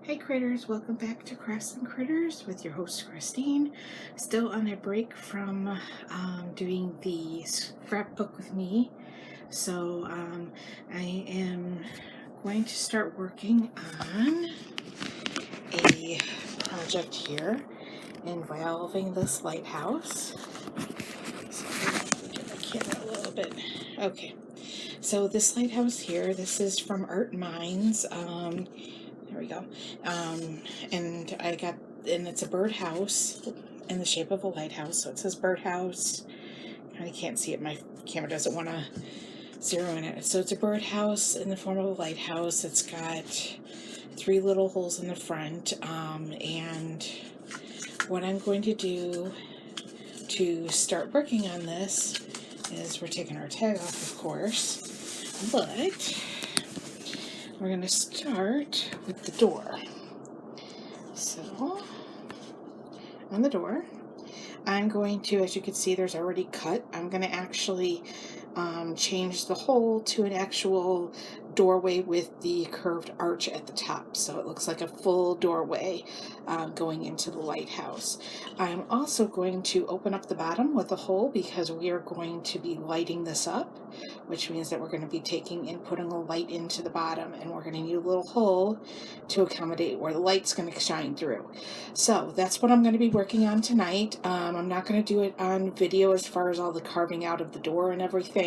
Hey critters, welcome back to Crafts and Critters with your host Christine. Still on a break from doing the scrapbook with me. So I am going to start working on a project here involving this lighthouse. So get my camera a little bit. Okay, so this lighthouse here, this is from Art Minds. There we go. And it's a birdhouse in the shape of a lighthouse. So it says birdhouse. I can't see it. My camera doesn't want to zero in it. So it's a birdhouse in the form of a lighthouse. It's got 3 little holes in the front. And what I'm going to do to start working on this is we're taking our tag off, of course, but we're going to start with the door. So, on the door, I'm going to, as you can see, there's already cut. I'm going to actually change the hole to an actual doorway with the curved arch at the top. So it looks like a full doorway going into the lighthouse. I'm also going to open up the bottom with a hole because we are going to be lighting this up, which means that we're going to be taking and putting a light into the bottom, and we're going to need a little hole to accommodate where the light's going to shine through. So that's what I'm going to be working on tonight. I'm not going to do it on video as far as all the carving out of the door and everything,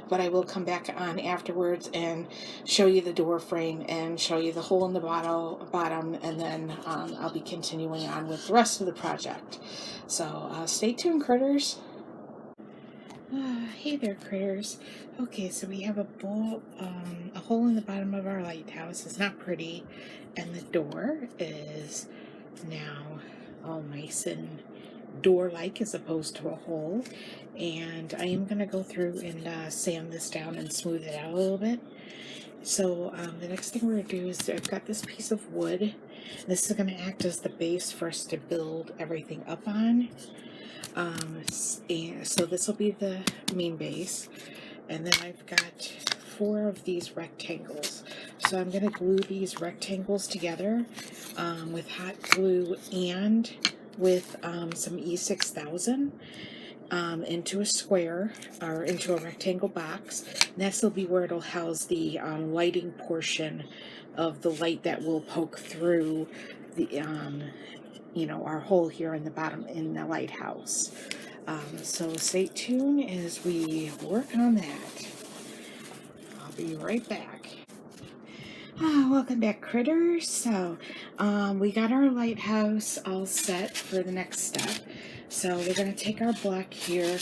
but I will come back on afterwards and show you the door frame and show you the hole in the bottom, and then I'll be continuing on with the rest of the project. So stay tuned, critters. Hey there, critters. Okay, so we have a hole in the bottom of our lighthouse. It's not pretty, and the door is now all nice and door-like as opposed to a hole. And I am going to go through and sand this down and smooth it out a little bit. So the next thing we're going to do is I've got this piece of wood. This is going to act as the base for us to build everything up on. And so this will be the main base, and then I've got 4 of these rectangles. So I'm going to glue these rectangles together with hot glue and with some E6000 into a square or into a rectangle box. And this will be where it'll house the lighting portion of the light that will poke through the our hole here in the bottom in the lighthouse. So stay tuned as we work on that. I'll be right back. Welcome back, critters. So we got our lighthouse all set for the next step. So we're going to take our block here,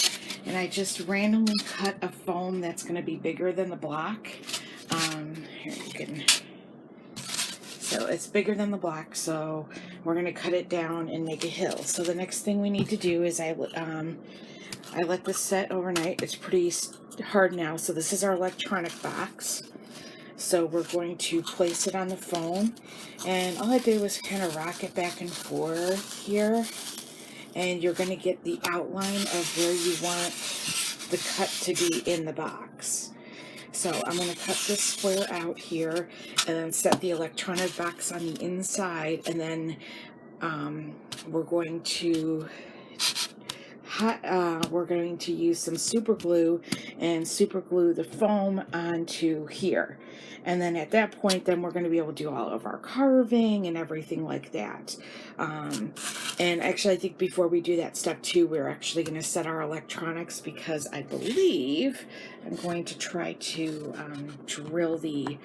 and I just randomly cut a foam that's going to be bigger than the block. Here you can. So it's bigger than the block, so we're going to cut it down and make a hill. So the next thing we need to do is I let this set overnight. It's pretty hard now. So this is our electronic box. So we're going to place it on the foam. And all I did was kind of rock it back and forth here. And you're going to get the outline of where you want the cut to be in the box. So I'm going to cut this square out here and then set the electronic box on the inside, and then we're going to use some super glue and super glue the foam onto here. And then at that point, then we're going to be able to do all of our carving and everything like that. And actually, I think before we do that step 2, we're actually going to set our electronics, because I believe I'm going to try to drill the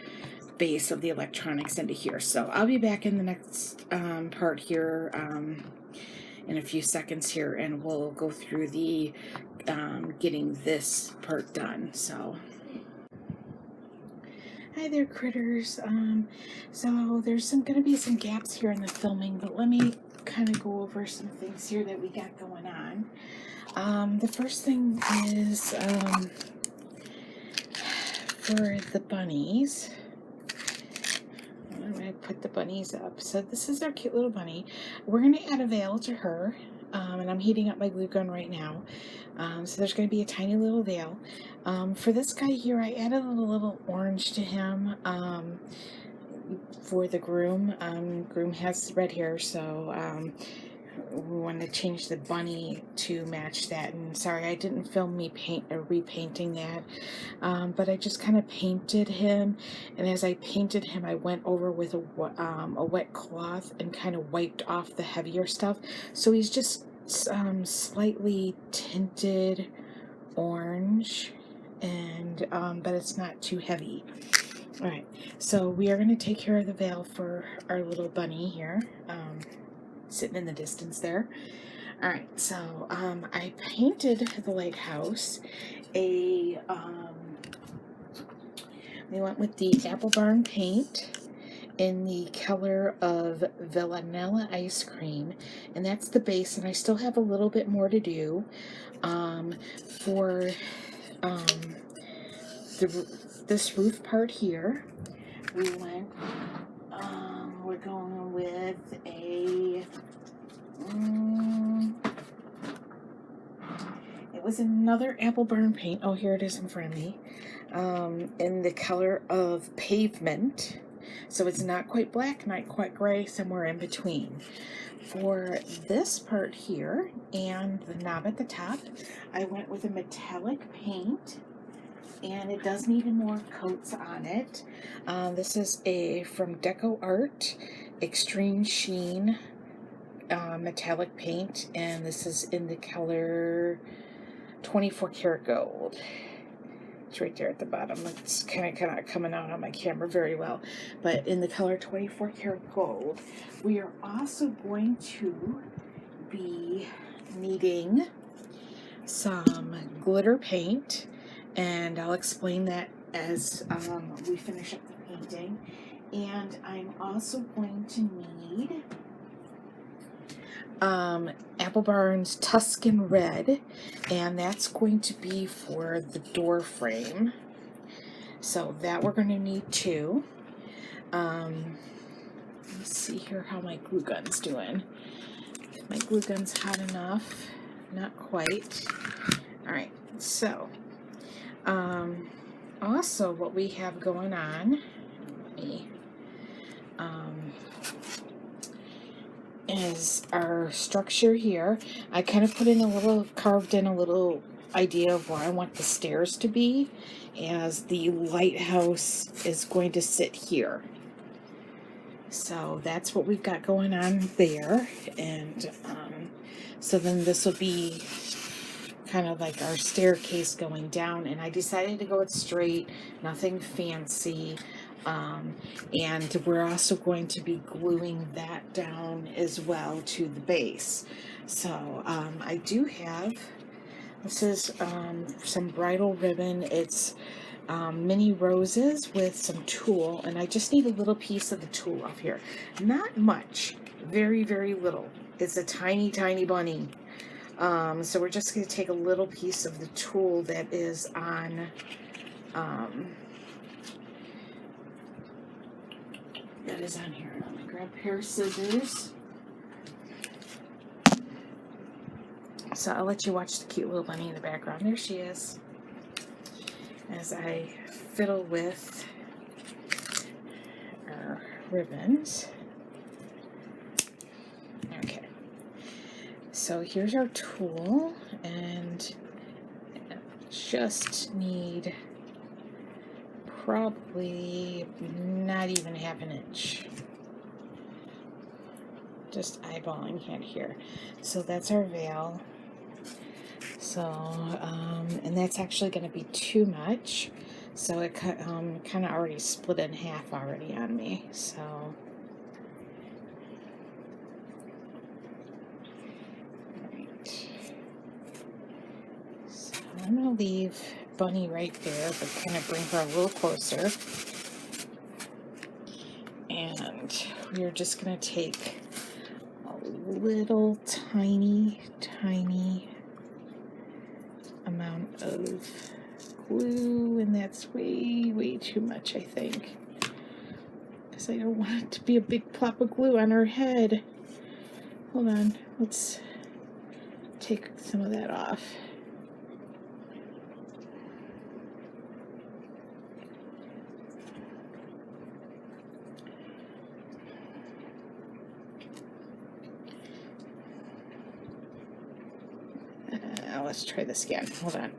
base of the electronics into here. So I'll be back in the next part here in a few seconds here, and we'll go through the getting this part done. So hi there, critters. So there's going to be some gaps here in the filming, but let me kind of go over some things here that we got going on. The first thing is for the bunnies. I'm going to put the bunnies up. So this is our cute little bunny. We're going to add a veil to her, and I'm heating up my glue gun right now. So there's going to be a tiny little veil. For this guy here, I added a little orange to him. for the groom. Groom has red hair, so we want to change the bunny to match that. And sorry, I didn't film me repainting that, but I just kind of painted him. And as I painted him, I went over with a wet cloth and kind of wiped off the heavier stuff. So he's just slightly tinted orange, and but it's not too heavy. All right, so we are going to take care of the veil for our little bunny here, sitting in the distance there. All right, so I painted the lighthouse we went with the Apple Barn paint in the color of vanilla ice cream, and that's the base, and I still have a little bit more to do for this roof part here. We're going with it was another Apple Barn paint. Oh, here it is in front of me. In the color of pavement. So it's not quite black, not quite gray, somewhere in between. For this part here and the knob at the top, I went with a metallic paint, and it does need more coats on it. This is from Deco Art Extreme Sheen metallic paint, and this is in the color 24 karat gold. It's right there at the bottom. It's kind of coming out on my camera very well, but in the color 24 karat gold. We are also going to be needing some glitter paint, and I'll explain that as we finish up the painting. And I'm also going to need Apple Barn's Tuscan Red, and that's going to be for the door frame. So that we're going to need too. Let's see here how my glue gun's doing. If my glue gun's hot enough. Not quite. Alright, so also what we have going on, is our structure here. I kind of carved in a little idea of where I want the stairs to be, as the lighthouse is going to sit here. So that's what we've got going on there. And so then this will be kind of like our staircase going down, and I decided to go with straight, nothing fancy. And we're also going to be gluing that down as well to the base. So I do have, this is some bridal ribbon. It's mini roses with some tulle, and I just need a little piece of the tulle off here. Not much, very, very little. It's a tiny, tiny bunny. So we're just going to take a little piece of the tulle that is on here. I'm going to grab a pair of scissors. So I'll let you watch the cute little bunny in the background. There she is, as I fiddle with our ribbons. Okay. So here's our tulle, and just need probably not even half an inch. Just eyeballing it here. So that's our veil. So, and that's actually going to be too much. So it kind of already split in half already on me. So, right. So I'm going to leave Bunny right there, but kind of bring her a little closer. And we're just going to take a little tiny amount of glue, and that's way too much, I think, because I don't want it to be a big plop of glue on her head. Hold on, let's take some of that off. let's try this again. Hold on.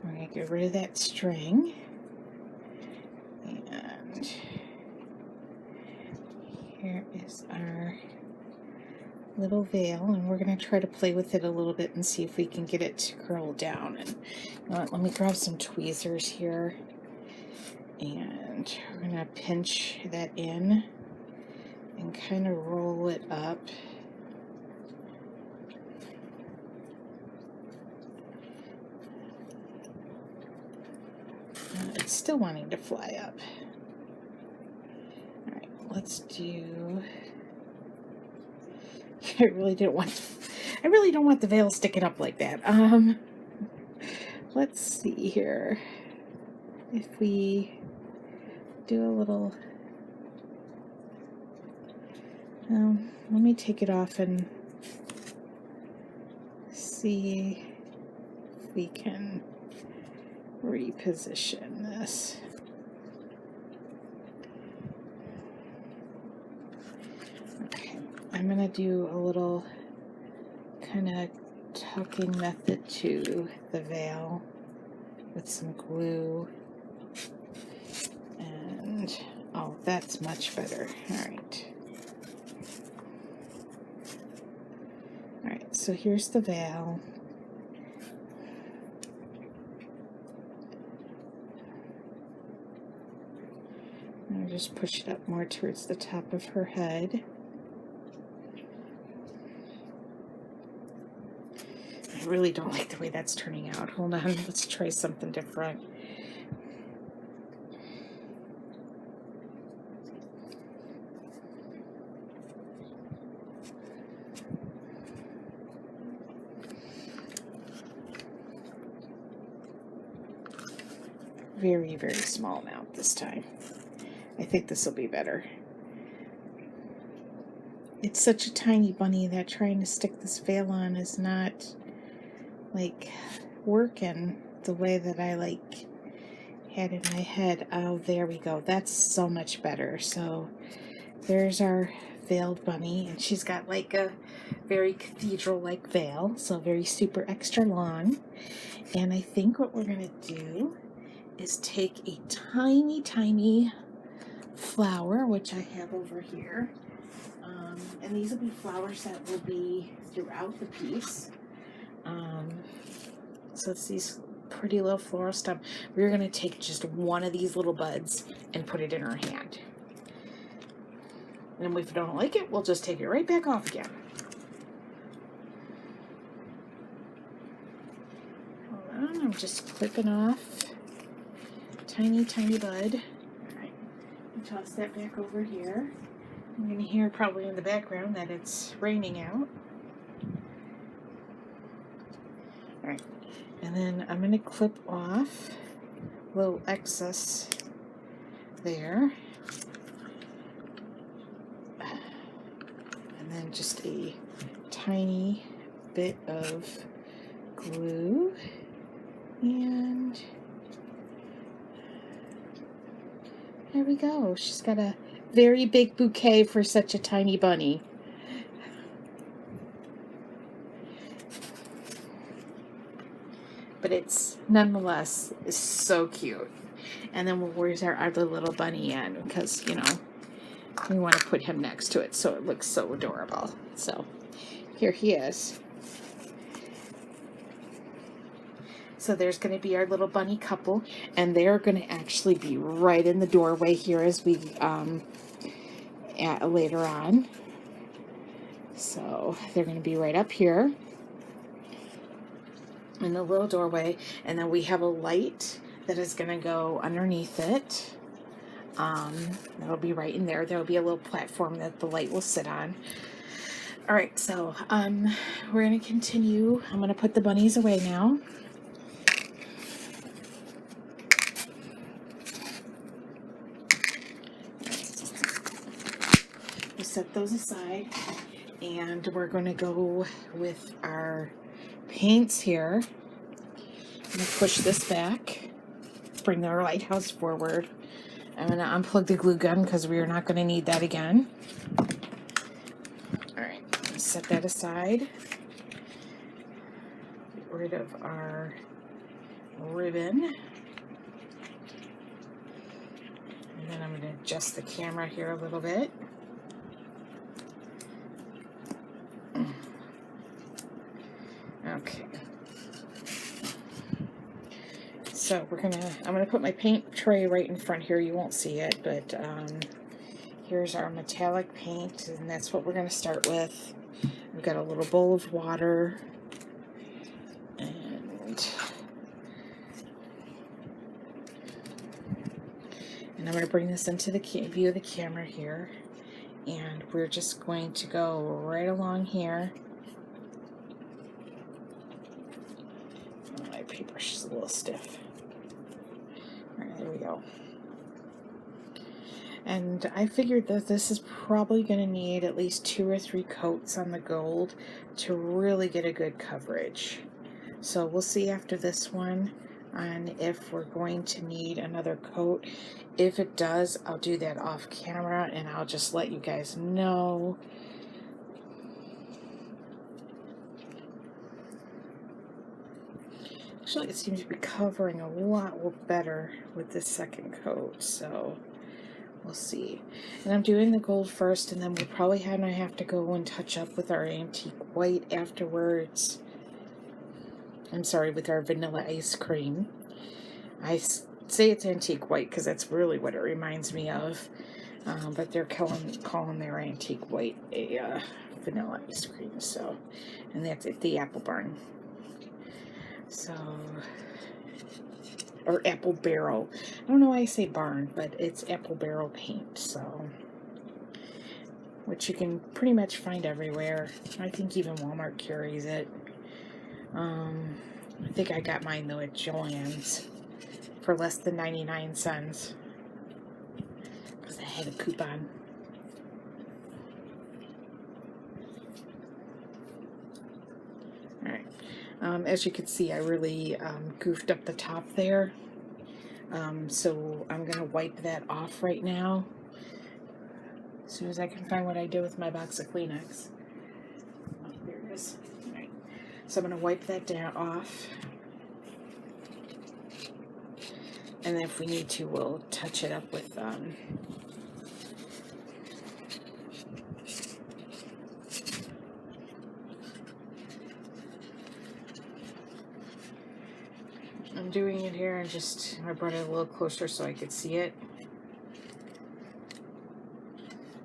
We're going to get rid of that string. And here is our little veil, and we're going to try to play with it a little bit and see if we can get it to curl down. And you know what, let me grab some tweezers here, and we're going to pinch that in and kind of roll it up. It's still wanting to fly up. All right, let's do. I really don't want the veil sticking up like that. Let's see here. If we do a little, let me take it off and see if we can reposition this. Okay, I'm going to do a little kind of tucking method to the veil with some glue. And, oh, that's much better. All right. All right, so here's the veil. Just push it up more towards the top of her head. I really don't like the way that's turning out. Hold on, let's try something different. Very, very small amount this time. I think this will be better. It's such a tiny bunny that trying to stick this veil on is not like working the way that I like had in my head. Oh, there we go. That's so much better. So there's our veiled bunny, and she's got like a very cathedral-like veil, so very super extra long. And I think what we're gonna do is take a tiny flower, which I have over here, and these will be flowers that will be throughout the piece. So it's these pretty little floral stem. We're going to take just one of these little buds and put it in our hand, and if we don't like it, we'll just take it right back off again. Hold on, I'm just clipping off tiny bud. Toss that back over here. I'm going to hear probably in the background that it's raining out. Alright, and then I'm going to clip off a little excess there. And then just a tiny bit of glue. And there we go. She's got a very big bouquet for such a tiny bunny. But it's nonetheless is so cute. And then where's our other little bunny in? Because, you know, we want to put him next to it so it looks so adorable. So here he is. So there's going to be our little bunny couple, and they're going to actually be right in the doorway here as we later on. So they're going to be right up here in the little doorway, and then we have a light that is going to go underneath it. That'll be right in there. There'll be a little platform that the light will sit on. All right, so we're going to continue. I'm going to put the bunnies away now. set those aside, and we're going to go with our paints here. I'm going to push this back, bring our lighthouse forward. I'm going to unplug the glue gun because we are not going to need that again. Alright, set that aside. Get rid of our ribbon. And then I'm going to adjust the camera here a little bit. Okay. So I'm gonna put my paint tray right in front here. You won't see it, but here's our metallic paint, and that's what we're gonna start with. We've got a little bowl of water, and I'm gonna bring this into the view of the camera here, and we're just going to go right along here. My paper's just a little stiff. Alright, there we go. And I figured that this is probably going to need at least 2 or 3 coats on the gold to really get a good coverage. So we'll see after this one on if we're going to need another coat. If it does, I'll do that off camera and I'll just let you guys know. Actually, it seems to be covering a lot better with this second coat, so we'll see. And I'm doing the gold first, and then we'll probably have to go and touch up with our antique white afterwards. I'm sorry, with our vanilla ice cream. I say it's antique white because that's really what it reminds me of, but they're calling their antique white a vanilla ice cream. So, and that's at the Apple Barn. So, or Apple Barrel. I don't know why I say barn, but it's Apple Barrel paint, so, which you can pretty much find everywhere. I think even Walmart carries it. I think I got mine though at Joann's for less than 99 cents because I had a coupon. Alright. As you can see, I really goofed up the top there. So I'm going to wipe that off right now. As soon as I can find what I did with my box of Kleenex. Oh, there it is. All right. So I'm going to wipe that down off. And then if we need to, we'll touch it up with I'm doing it here and I brought it a little closer so I could see it.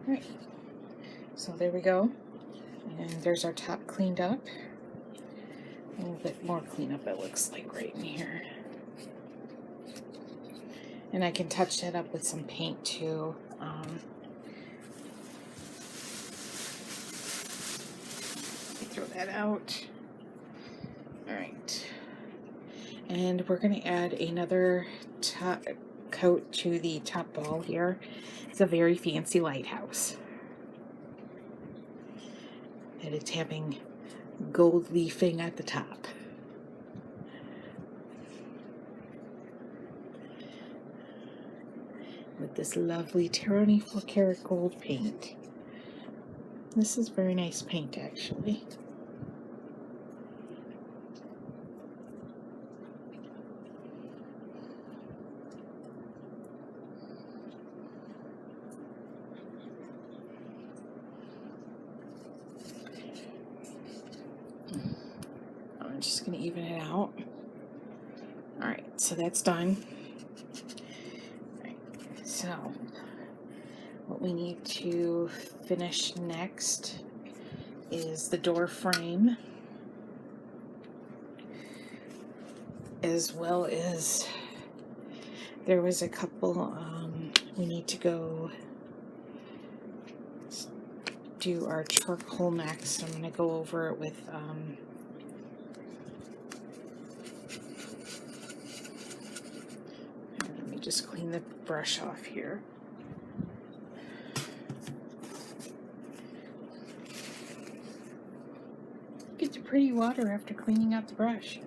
Alright, so there we go. And there's our top cleaned up. A little bit more cleanup it looks like right in here. And I can touch that up with some paint too. Throw that out. Alright. And we're going to add another top coat to the top ball here. It's a very fancy lighthouse. And it's having gold leafing at the top. With this lovely 24 karat gold paint. This is very nice paint actually. I'm just going to even it out. Alright, so that's done. Right, so what we need to finish next is the door frame, as well as there was a couple we need to go do our charcoal next. I'm going to go over it with let me just clean the brush off here. pretty water after cleaning out the brush.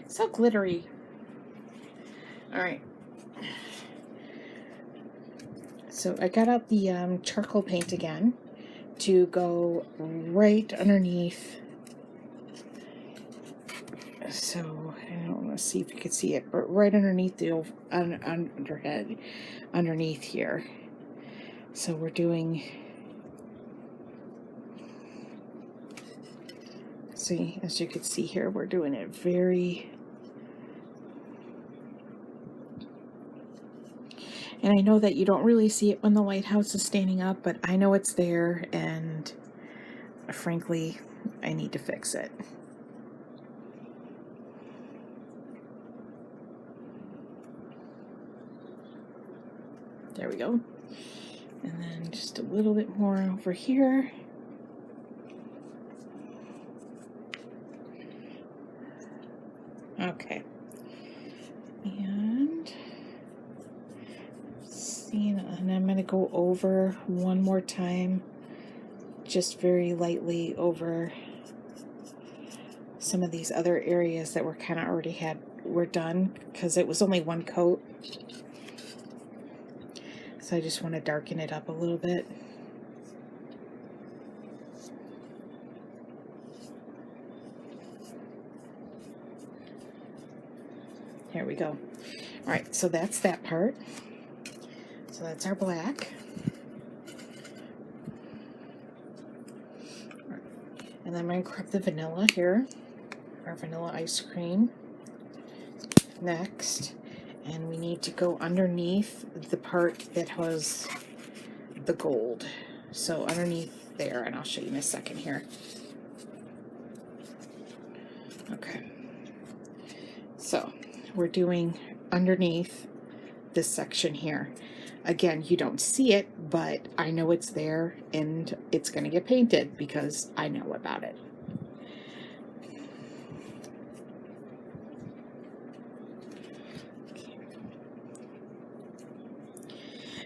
So glittery. Alright. So I got out the charcoal paint again to go right underneath. So I don't want to see if you can see it, but right underneath the underneath here. So we're doing, see, as you can see here, we're doing it very, and I know that you don't really see it when the lighthouse is standing up, but I know it's there, and frankly, I need to fix it. There we go. And then just a little bit more over here. Okay. And see, and I'm going to go over one more time, just very lightly over some of these other areas that were kind of already were done, because it was only one coat. So I just want to darken it up a little bit. There we go. Alright, so that's that part. So that's our black. And then I'm going to grab the vanilla here, our vanilla ice cream. Next. And we need to go underneath the part that has the gold. So underneath there, and I'll show you in a second here. Okay. So we're doing underneath this section here. Again, you don't see it, but I know it's there, and it's going to get painted because I know about it.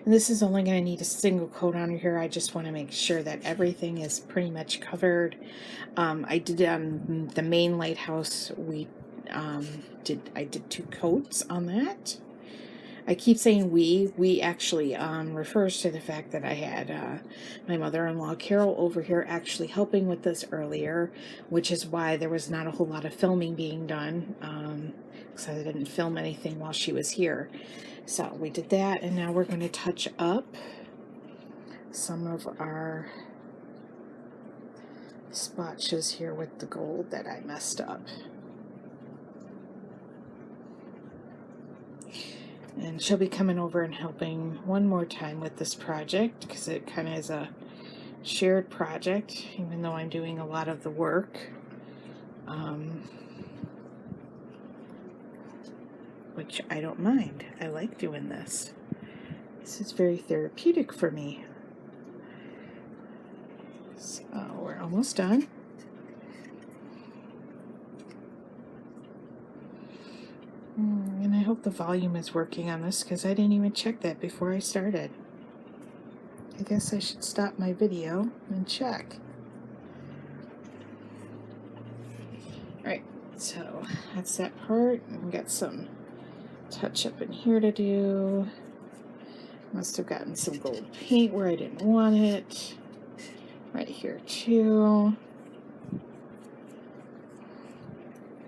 And this is only going to need a single coat on here. I just want to make sure that everything is pretty much covered. I did on the main lighthouse, I did 2 coats on that. I keep saying we actually refers to the fact that I had my mother-in-law Carol over here actually helping with this earlier, which is why there was not a whole lot of filming being done, because I didn't film anything while she was here. So we did that, and now we're going to touch up some of our splotches here with the gold that I messed up. And she'll be coming over and helping one more time with this project, because it kind of is a shared project, even though I'm doing a lot of the work. Which I don't mind. I like doing this. This is very therapeutic for me. So we're almost done. And I hope the volume is working on this, because I didn't even check that before I started. I guess I should stop my video and check. Alright, so that's that part. We've got some touch up in here to do. Must have gotten some gold paint where I didn't want it. Right here too.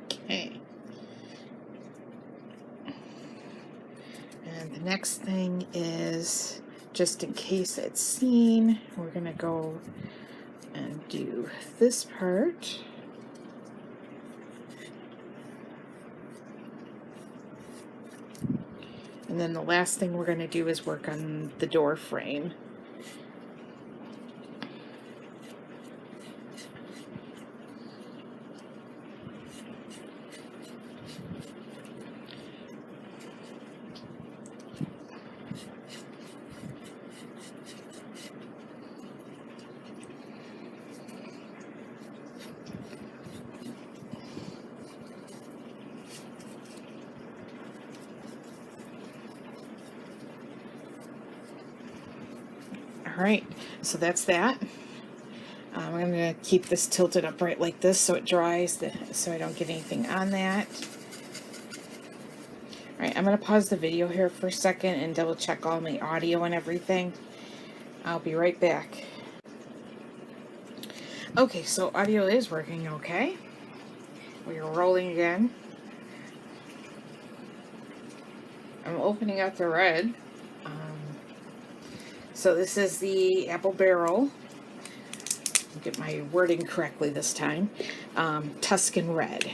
Okay. And the next thing is, just in case it's seen, we're going to go and do this part. And then the last thing we're going to do is work on the door frame. Alright, so that's that. I'm going to keep this tilted upright like this so it dries, so I don't get anything on that. Alright, I'm going to pause the video here for a second and double check all my audio and everything. I'll be right back. Okay, so audio is working okay. We are rolling again. I'm opening up the red. So this is the Apple Barrel. I'll get my wording correctly this time. Tuscan Red.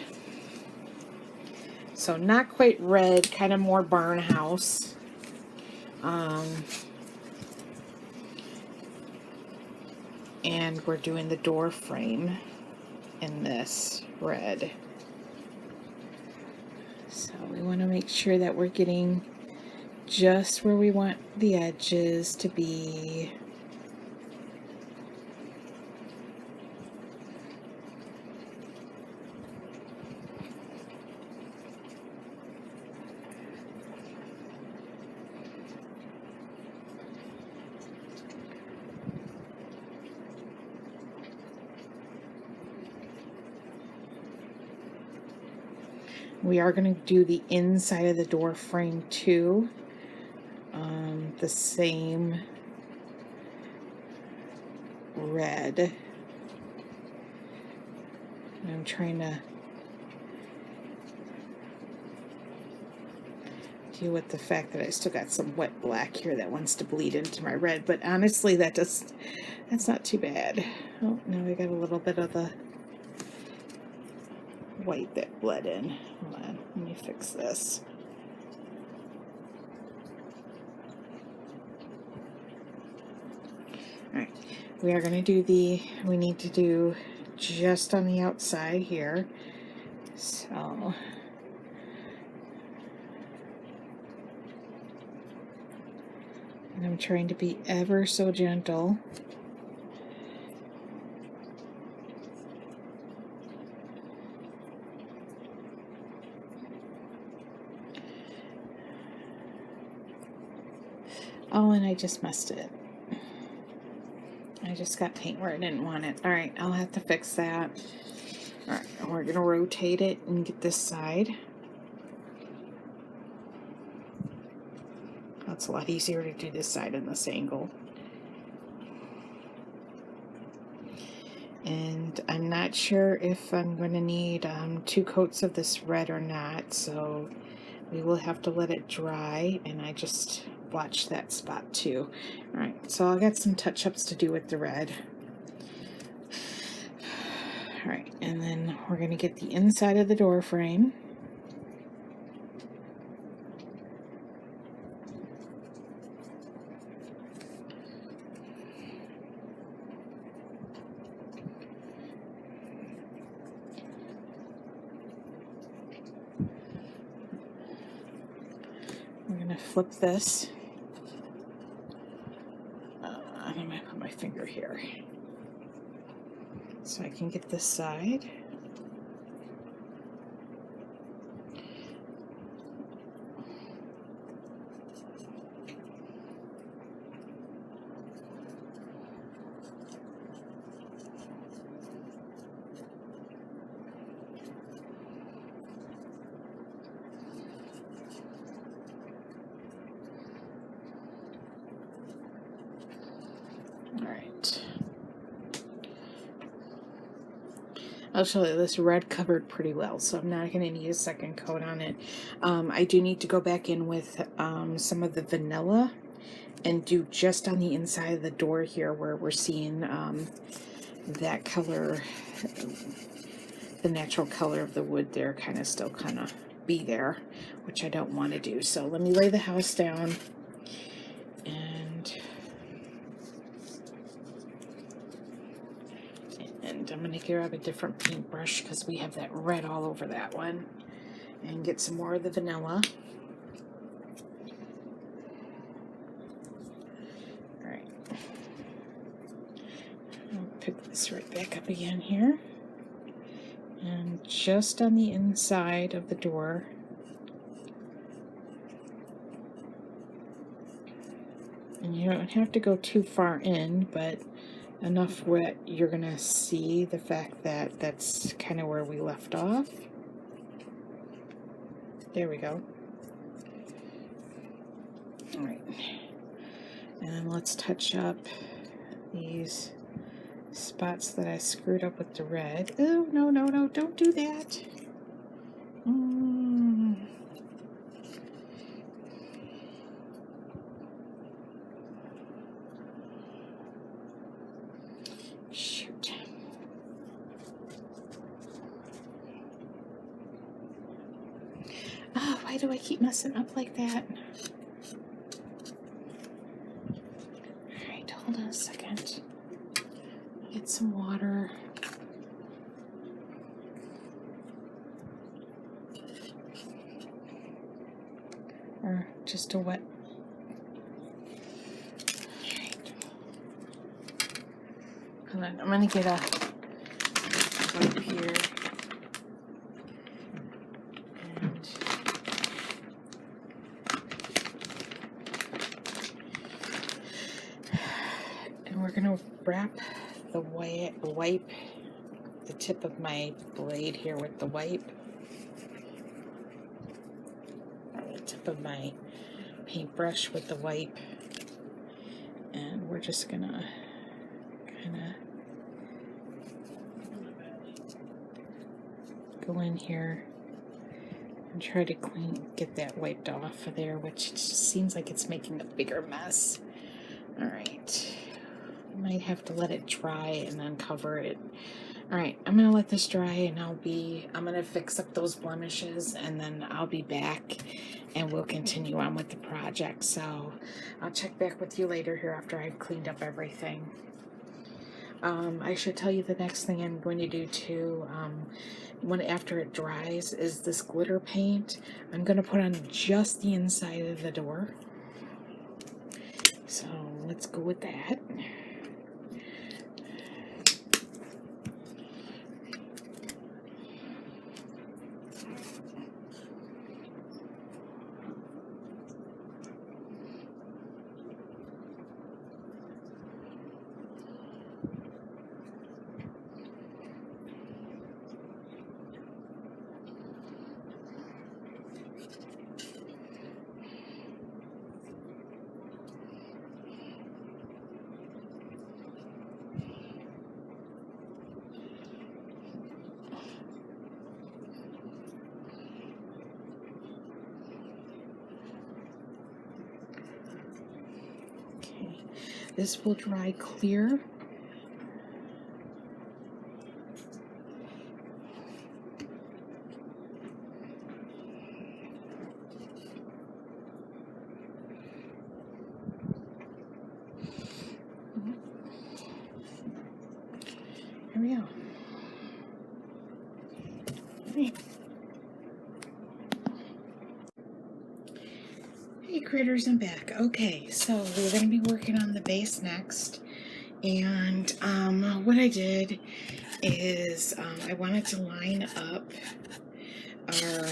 So not quite red, kind of more barn house. And we're doing the door frame in this red. So we want to make sure that we're getting just where we want the edges to be. We are going to do the inside of the door frame too. The same red. And I'm trying to deal with the fact that I still got some wet black here that wants to bleed into my red, but honestly that's not too bad. Oh, now we got a little bit of the white that bled in. Hold on, let me fix this. Alright, we are going to do we need to do just on the outside here. So, and I'm trying to be ever so gentle. Oh, and I just messed it. I just got paint where I didn't want it. Alright, I'll have to fix that. Alright, we're going to rotate it and get this side. That's a lot easier to do this side in this angle. And I'm not sure if I'm going to need 2 coats of this red or not, so we will have to let it dry, and I just blotched that spot too. Alright, so I got some touch-ups to do with the red. Alright, and then we're going to get the inside of the door frame. We're going to flip this. I'm going to put my finger here so I can get this side. Alright. I'll show you, this red covered pretty well, so I'm not going to need a second coat on it. I do need to go back in with some of the vanilla and do just on the inside of the door here where we're seeing that color, the natural color of the wood there still be there, which I don't want to do. So let me lay the house down and I'm going to grab a different paintbrush because we have that red all over that one, and get some more of the vanilla. Alright, I'll pick this right back up again here, and just on the inside of the door, and you don't have to go too far in, but enough wet you're gonna see the fact that that's kind of where we left off. There we go. All right, and let's touch up these spots that I screwed up with the red. Oh, no, no, no, don't do that. Shoot. Oh, why do I keep messing up like that? Alright, hold on a second. Get some water. Or just a wet. Alright. Hold on, I'm gonna get a wipe here. And we're gonna wrap the wipe, the tip of my blade here with the wipe. Or the tip of my paintbrush with the wipe. And we're just gonna kind of go in here and try to get that wiped off of there, which just seems like it's making a bigger mess. All right, might have to let it dry and then cover it. All right, I'm gonna let this dry, and I'm gonna fix up those blemishes, and then I'll be back and we'll continue on with the project. So I'll check back with you later here after I've cleaned up everything. I should tell you the next thing I'm going to do too, after it dries, is this glitter paint. I'm going to put on just the inside of the door. So let's go with that. This will dry clear. Here we go. Hey. Hey critters, I'm back. Okay, so we're going to be working on the base next. And what I did is I wanted to line up our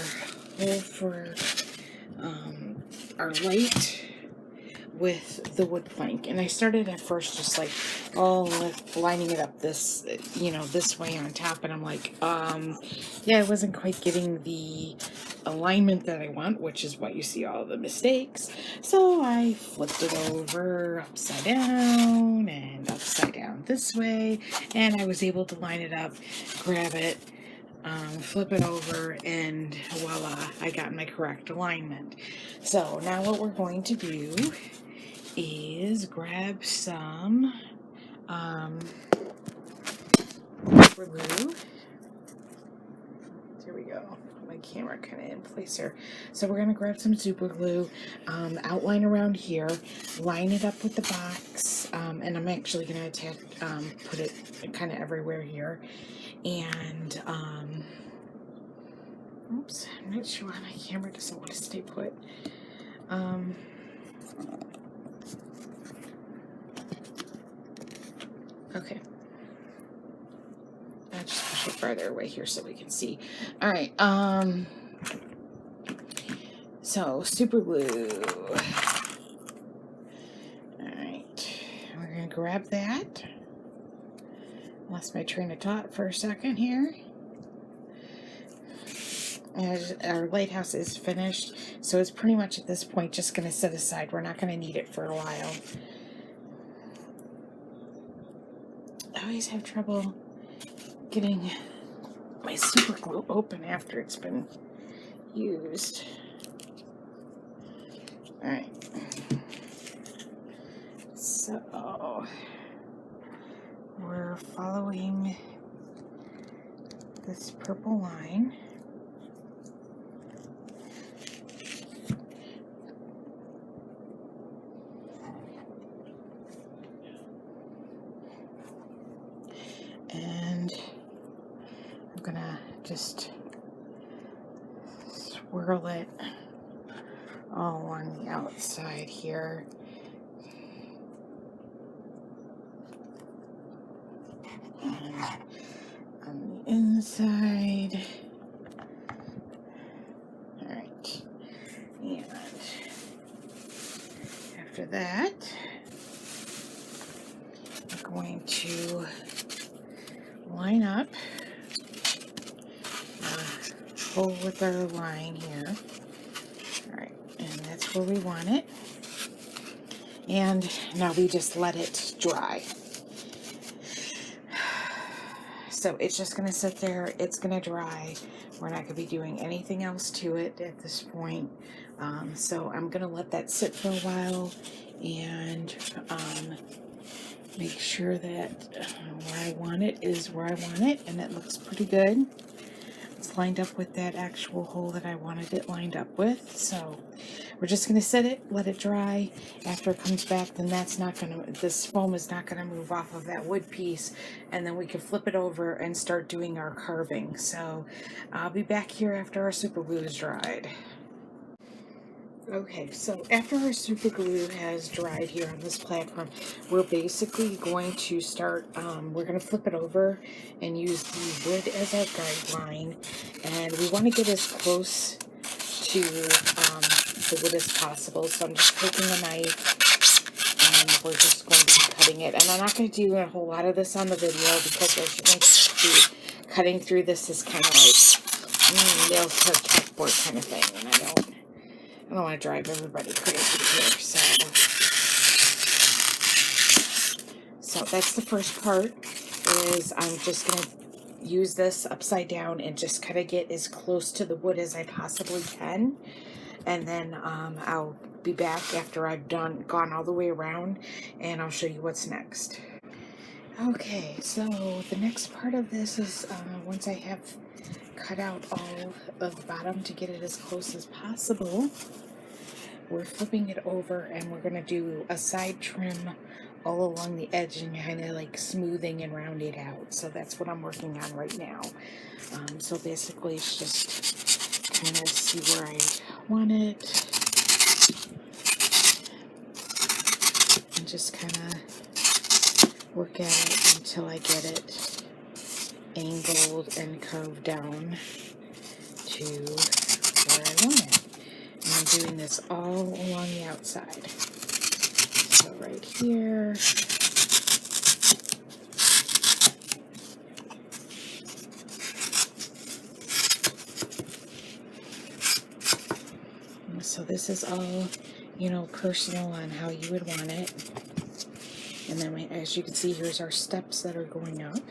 hole for our light with the wood plank. And I started at first just like, lining it up this, this way on top. And I'm like, yeah, I wasn't quite getting the alignment that I want, which is what you see all the mistakes. So I flipped it over upside down and upside down this way, and I was able to line it up, grab it, flip it over, and voila, I got my correct alignment. So now what we're going to do is grab some glue. There we go. My camera kind of in place here. So we're going to grab some super glue, outline around here, line it up with the box, and I'm actually going to put it kind of everywhere here. And, oops, I'm not sure why my camera doesn't want to stay put. Okay. I'll just push it farther away here so we can see. All right. So super glue. All right. We're gonna grab that. Lost my train of thought for a second here. As our lighthouse is finished, so it's pretty much at this point just going to set aside. We're not going to need it for a while. I always have trouble getting my super glue open after it's been used. Alright, so we're following this purple line. And I'm gonna just swirl it all along the outside here. And on the inside. Alright. And after that, I'm going to line up hole with our line here. Alright, and that's where we want it. And now we just let it dry. So it's just going to sit there. It's going to dry. We're not going to be doing anything else to it at this point. So I'm going to let that sit for a while and make sure that where I want it is where I want it, and it looks pretty good. It's lined up with that actual hole that I wanted it lined up with. So we're just going to set it, let it dry. After it comes back, then this foam is not going to move off of that wood piece, and then we can flip it over and start doing our carving. So I'll be back here after our super glue is dried. Okay, so after our super glue has dried here on this platform, we're basically going to start, we're going to flip it over and use the wood as our guideline, and we want to get as close to the wood as possible. So I'm just taking a knife and we're just going to be cutting it, and I'm not going to do a whole lot of this on the video because as you can see, cutting through this is kind of like nails to a chalkboard kind of thing, and I don't want to drive everybody crazy here, so that's the first part, is I'm just going to use this upside down and just kind of get as close to the wood as I possibly can, and then I'll be back after I've gone all the way around, and I'll show you what's next. Okay, so the next part of this is once I have cut out all of the bottom to get it as close as possible, we're flipping it over and we're going to do a side trim all along the edge and kind of like smoothing and rounding it out. So that's what I'm working on right now. So basically it's just kind of see where I want it and just kind of work at it until I get it angled and curved down to where I want it. And I'm doing this all along the outside. So right here. So this is all, personal on how you would want it. And then as you can see, here's our steps that are going up.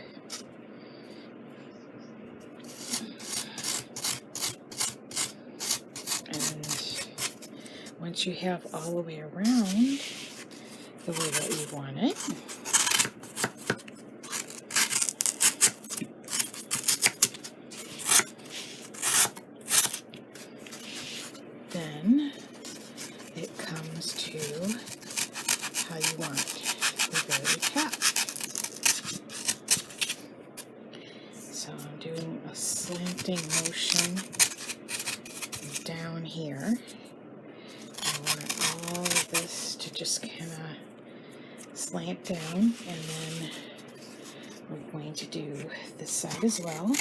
Once you have all the way around the way that you want it, then it comes to how you want the very top. So I'm doing a slanting motion down here. All of this to just kind of slant down, and then we're going to do this side as well.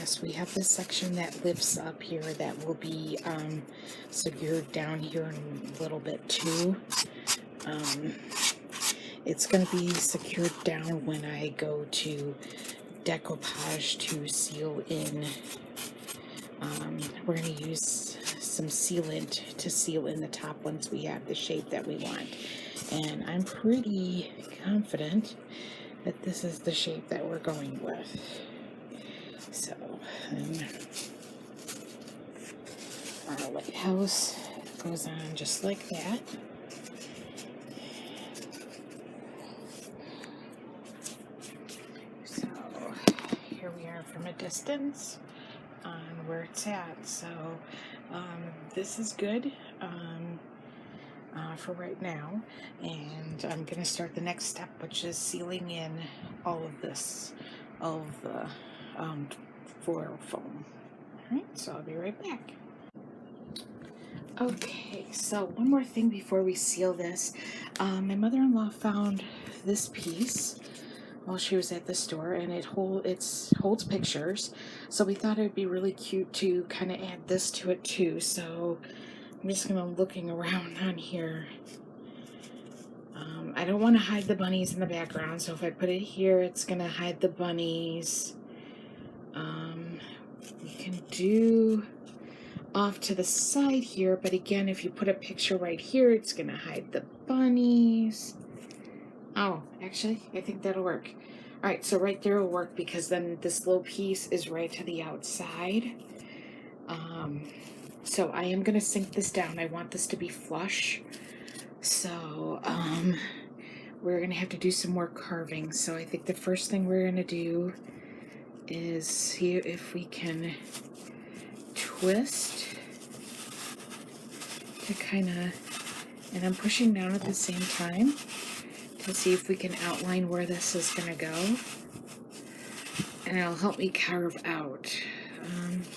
yes, we have this section that lifts up here that will be secured down here in a little bit too. It's going to be secured down when I go to decoupage to seal in. We're going to use some sealant to seal in the top once we have the shape that we want. And I'm pretty confident that this is the shape that we're going with. So, our lighthouse goes on just like that. So, here we are from a distance on where it's at. So, this is good for right now. And I'm going to start the next step, which is sealing in all of this, all of the foil foam. Alright, so I'll be right back. Okay, so one more thing before we seal this. My mother-in-law found this piece while she was at the store, and it holds pictures, so we thought it would be really cute to kind of add this to it too. So I'm just gonna looking around on here. I don't want to hide the bunnies in the background, so if I put it here, it's gonna hide the bunnies. We can do off to the side here, but again, if you put a picture right here, it's gonna hide the bunnies. Oh, actually, I think that'll work. All right, so right there will work because then this little piece is right to the outside. So I am gonna sink this down. I want this to be flush. So we're gonna have to do some more carving. So I think the first thing we're gonna do is see if we can twist to kind of, and I'm pushing down at the same time to see if we can outline where this is going to go, and it'll help me carve out.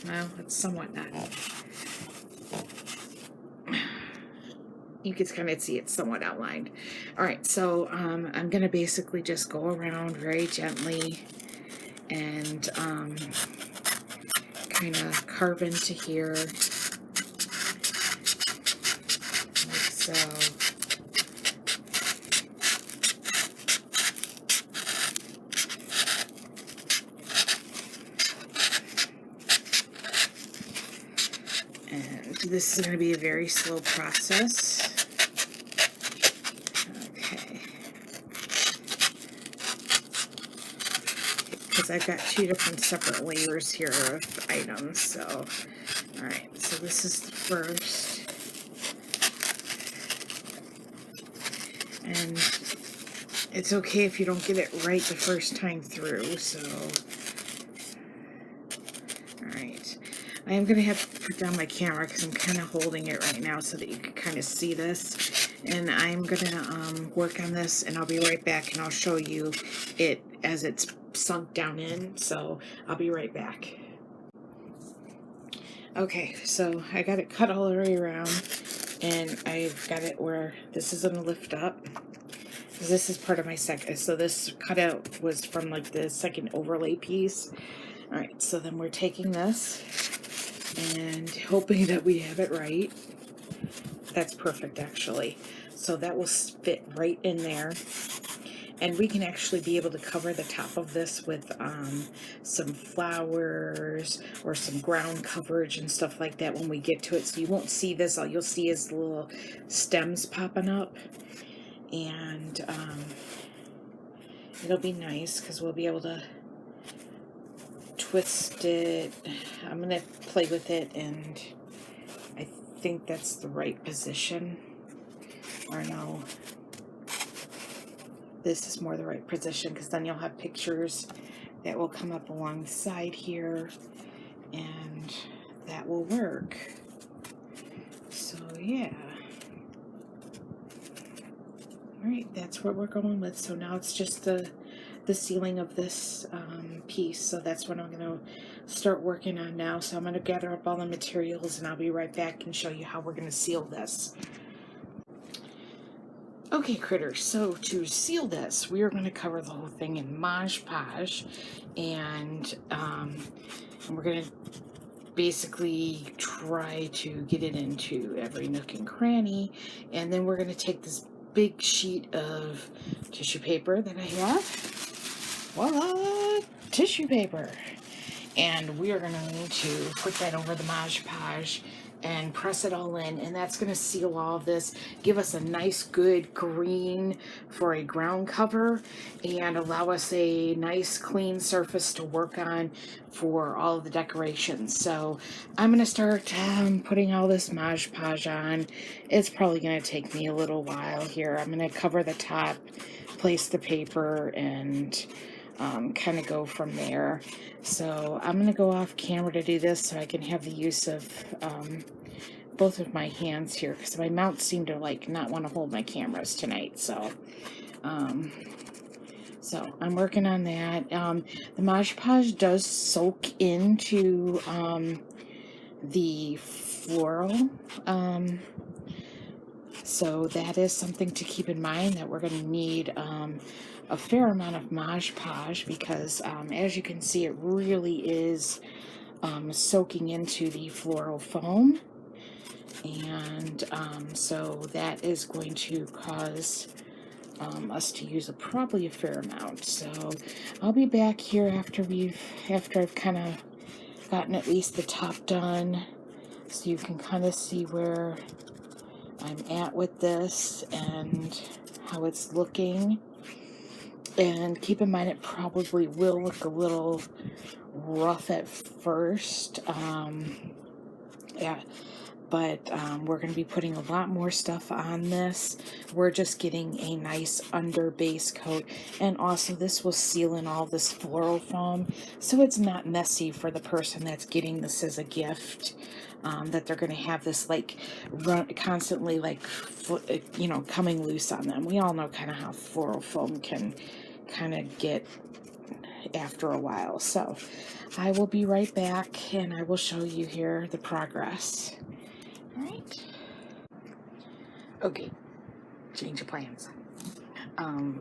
Well, it's somewhat not. You can kind of see it's somewhat outlined. All right, so I'm going to basically just go around very gently and kind of carve into here, like so. And this is going to be a very slow process. I've got two different separate layers here of items, so alright, so this is the first, and it's okay if you don't get it right the first time through. So alright, I am going to have to put down my camera because I'm kind of holding it right now so that you can kind of see this, and I'm going to work on this, and I'll be right back and I'll show you it as it's sunk down in. So I'll be right back. Okay, so I got it cut all the way around, and I've got it where this is going to lift up. This is part of my second, so this cutout was from like the second overlay piece. Alright, so then we're taking this and hoping that we have it right. That's perfect, actually. So that will fit right in there. And we can actually be able to cover the top of this with some flowers or some ground coverage and stuff like that when we get to it. So you won't see this. All you'll see is the little stems popping up. And it'll be nice because we'll be able to twist it. I'm going to play with it, and I think that's the right position. Or no. This is more the right position, because then you'll have pictures that will come up along the side here, and that will work. So yeah. Alright, that's what we're going with. So now it's just the sealing of this piece. So that's what I'm going to start working on now. So I'm going to gather up all the materials, and I'll be right back and show you how we're going to seal this. Okay, critters, so to seal this, we are going to cover the whole thing in Mod Podge, and we're going to basically try to get it into every nook and cranny, and then we're going to take this big sheet of tissue paper that I have. Voila! Tissue paper! And we are going to need to put that over the Mod Podge and press it all in, and that's going to seal all of this, give us a nice good green for a ground cover, and allow us a nice clean surface to work on for all of the decorations. So I'm going to start putting all this Mod Podge on. It's probably going to take me a little while here. I'm going to cover the top, place the paper, and kind of go from there. So I'm going to go off camera to do this so I can have the use of both of my hands here, because my mouth seemed to like not want to hold my cameras tonight. So I'm working on that. The Mod Podge does soak into the floral, so that is something to keep in mind, that we're going to need a fair amount of Mod Podge, because as you can see, it really is soaking into the floral foam, and so that is going to cause us to use probably a fair amount. So I'll be back here after I've kind of gotten at least the top done, so you can kind of see where I'm at with this and how it's looking. And keep in mind, it probably will look a little rough at first. Yeah, but we're going to be putting a lot more stuff on this. We're just getting a nice under base coat, and also this will seal in all this floral foam, so it's not messy for the person that's getting this as a gift. That they're going to have this like constantly like coming loose on them. We all know kind of how floral foam can kind of get after a while. So I will be right back, and I will show you here the progress. All right. Okay, change of plans.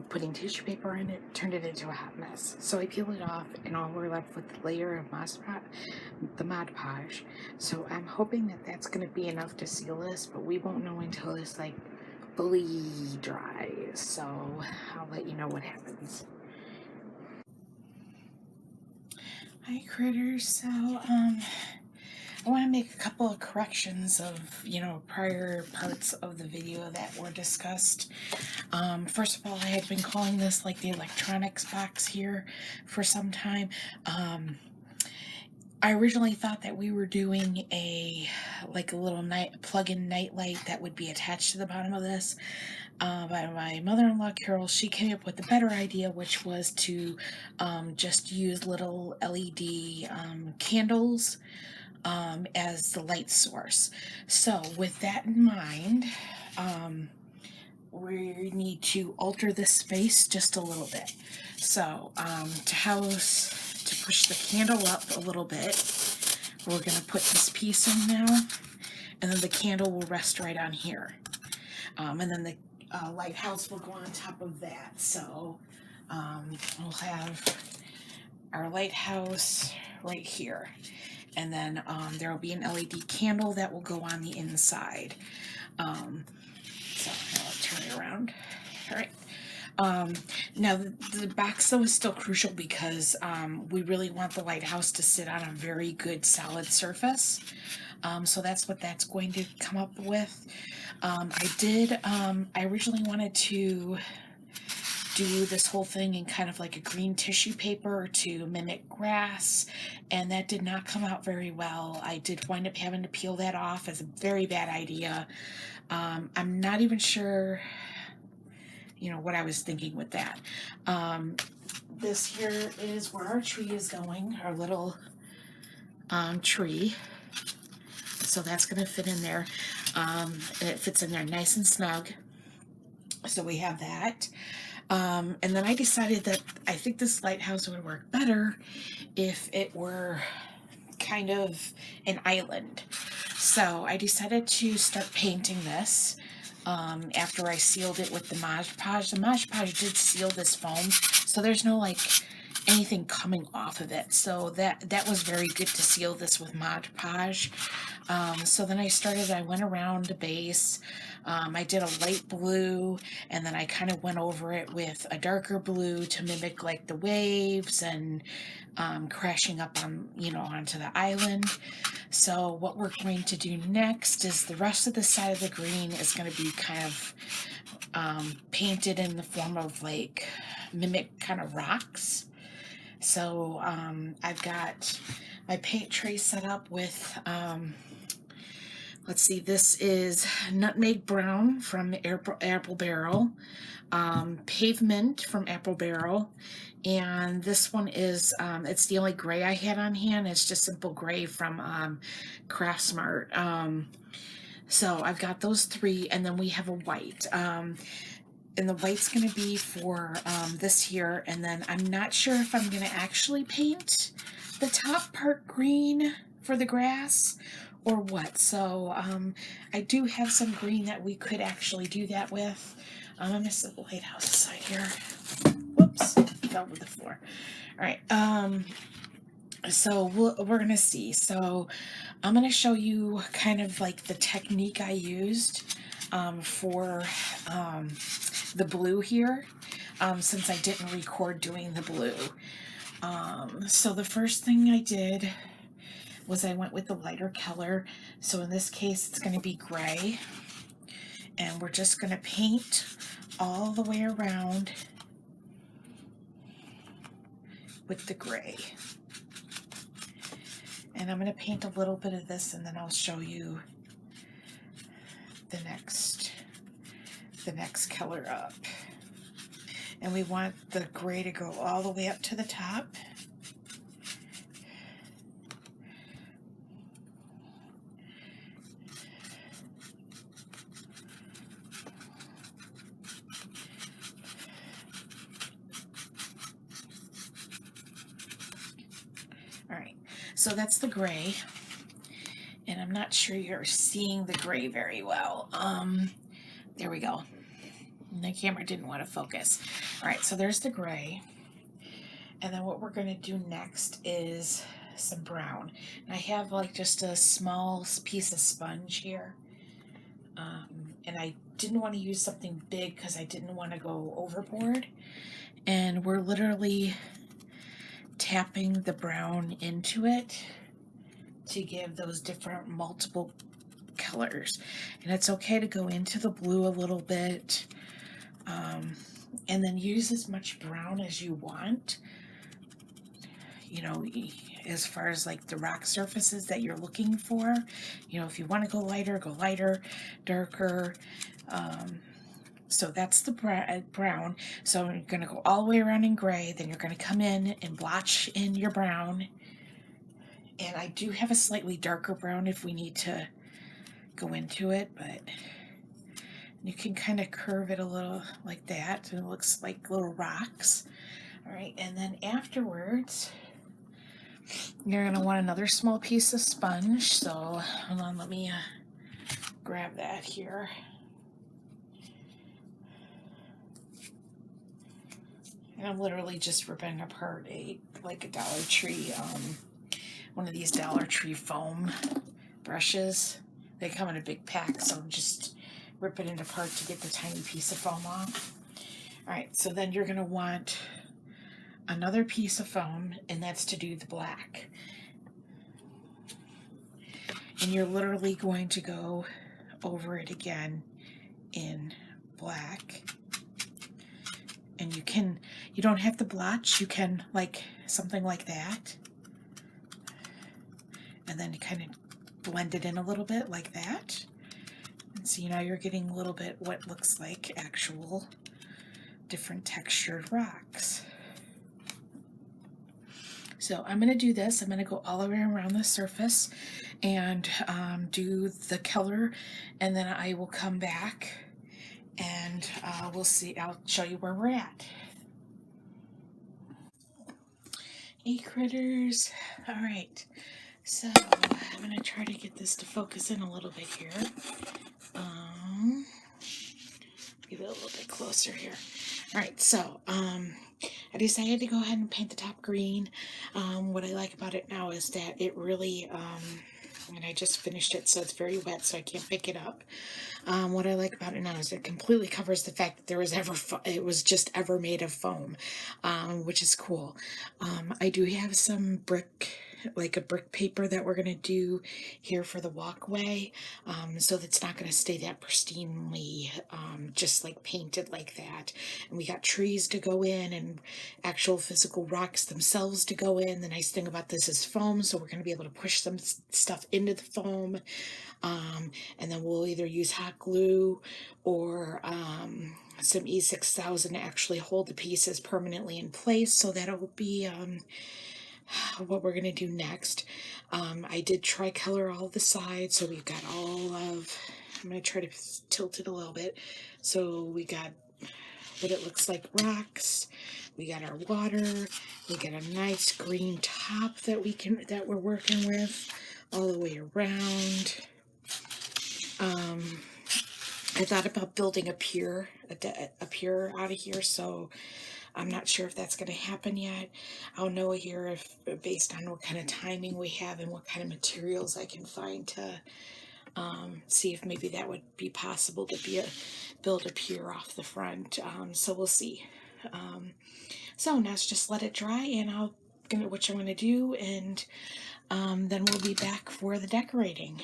Putting tissue paper in it turned it into a hot mess. So I peeled it off, and all we're left with the layer of the Mod Podge. So I'm hoping that that's going to be enough to seal this, but we won't know until it's like fully dry. So I'll let you know what happens. Hi, critters. So I want to make a couple of corrections of, prior parts of the video that were discussed. First of all, I had been calling this like the electronics box here for some time. I originally thought that we were doing a little plug-in nightlight that would be attached to the bottom of this. But my mother-in-law, Carol, she came up with a better idea, which was to just use little LED candles as the light source. So with that in mind, we need to alter the space just a little bit. So to push the candle up a little bit, we're going to put this piece in now, and then the candle will rest right on here. And then the lighthouse will go on top of that. So we'll have our lighthouse right here. And then there will be an LED candle that will go on the inside. So now I'll turn it around. All right. Now the box though is still crucial, because we really want the lighthouse to sit on a very good solid surface. So that's what that's going to come up with. I originally wanted to do this whole thing in kind of like a green tissue paper to mimic grass, and that did not come out very well. I did wind up having to peel that off as a very bad idea. I'm not even sure what I was thinking with that. This here is where our tree is going, our little tree. So that's going to fit in there. And it fits in there nice and snug. So we have that. And then I decided that I think this lighthouse would work better if it were kind of an island. So I decided to start painting this. after I sealed it with the Mod Podge. The Mod Podge did seal this foam, so there's no like anything coming off of it. So that was very good to seal this with Mod Podge. So then I went around the base. I did a light blue, and then I kind of went over it with a darker blue to mimic like the waves and crashing up on, onto the island. So what we're going to do next is the rest of the side of the green is going to be kind of painted in the form of like mimic kind of rocks. So I've got my paint tray set up with let's see, this is Nutmeg Brown from Apple Barrel, Pavement from Apple Barrel, and this one is, it's the only gray I had on hand. It's just simple gray from Craft Smart. So I've got those three, and then we have a white. And the white's going to be for this here, and then I'm not sure if I'm going to actually paint the top part green for the grass or what. So I do have some green that we could actually do that with. I'm going to set the lighthouse aside here. Whoops, fell to the floor. All right, so we're going to see. So I'm going to show you kind of like the technique I used for the blue here, since I didn't record doing the blue. So the first thing I did was I went with the lighter color. So in this case, it's going to be gray. And we're just going to paint all the way around with the gray. And I'm going to paint a little bit of this, and then I'll show you the next color up. And we want the gray to go all the way up to the top. Alright, so that's the gray, and I'm not sure you're seeing the gray very well. There we go. The camera didn't want to focus. Alright, so there's the gray, and then what we're going to do next is some brown. And I have like just a small piece of sponge here, and I didn't want to use something big because I didn't want to go overboard, and we're literally tapping the brown into it to give those different multiple colors. And it's okay to go into the blue a little bit, and then use as much brown as you want, as far as like the rock surfaces that you're looking for. If you want to go lighter, darker. So that's the brown. So you're going to go all the way around in gray, then you're going to come in and blotch in your brown. And I do have a slightly darker brown if we need to go into it, but you can kind of curve it a little like that, and it looks like little rocks. All right, and then afterwards, you're going to want another small piece of sponge. So hold on, let me grab that here. And I'm literally just ripping apart a Dollar Tree, one of these Dollar Tree foam brushes. They come in a big pack, so I'm just ripping it apart to get the tiny piece of foam off. Alright, so then you're going to want another piece of foam, and that's to do the black. And you're literally going to go over it again in black. And you don't have to blotch, you can like something like that. And then kind of blend it in a little bit like that. And see, now you're getting a little bit what looks like actual different textured rocks. So I'm going to do this. I'm going to go all the way around the surface and do the color, and then I will come back and we'll see. I'll show you where we're at. Hey critters. All right, so I'm going to try to get this to focus in a little bit here. Get a little bit closer here. All right, so I decided to go ahead and paint the top green. What I like about it now is that it really, and I just finished it, so it's very wet, so I can't pick it up. What I like about it now is it completely covers the fact that there was it was just ever made of foam, which is cool. I do have some like a brick paper that we're gonna do here for the walkway, so that's not gonna stay that pristinely, just like painted like that. And we got trees to go in and actual physical rocks themselves to go in. The nice thing about this is foam, so we're gonna be able to push some stuff into the foam. And then we'll either use hot glue or some E6000 to actually hold the pieces permanently in place. So that'll be what we're going to do next. I did tricolor all the sides, so we've got all of, I'm going to try to tilt it a little bit. So we got what it looks like rocks, we got our water, we got a nice green top that we're working with all the way around. I thought about building a pier out of here, so I'm not sure if that's going to happen yet. I'll know here if, based on what kind of timing we have and what kind of materials I can find to see if maybe that would be possible to build a pier off the front. So we'll see. So now let's just let it dry, and what I'm going to do, and then we'll be back for the decorating.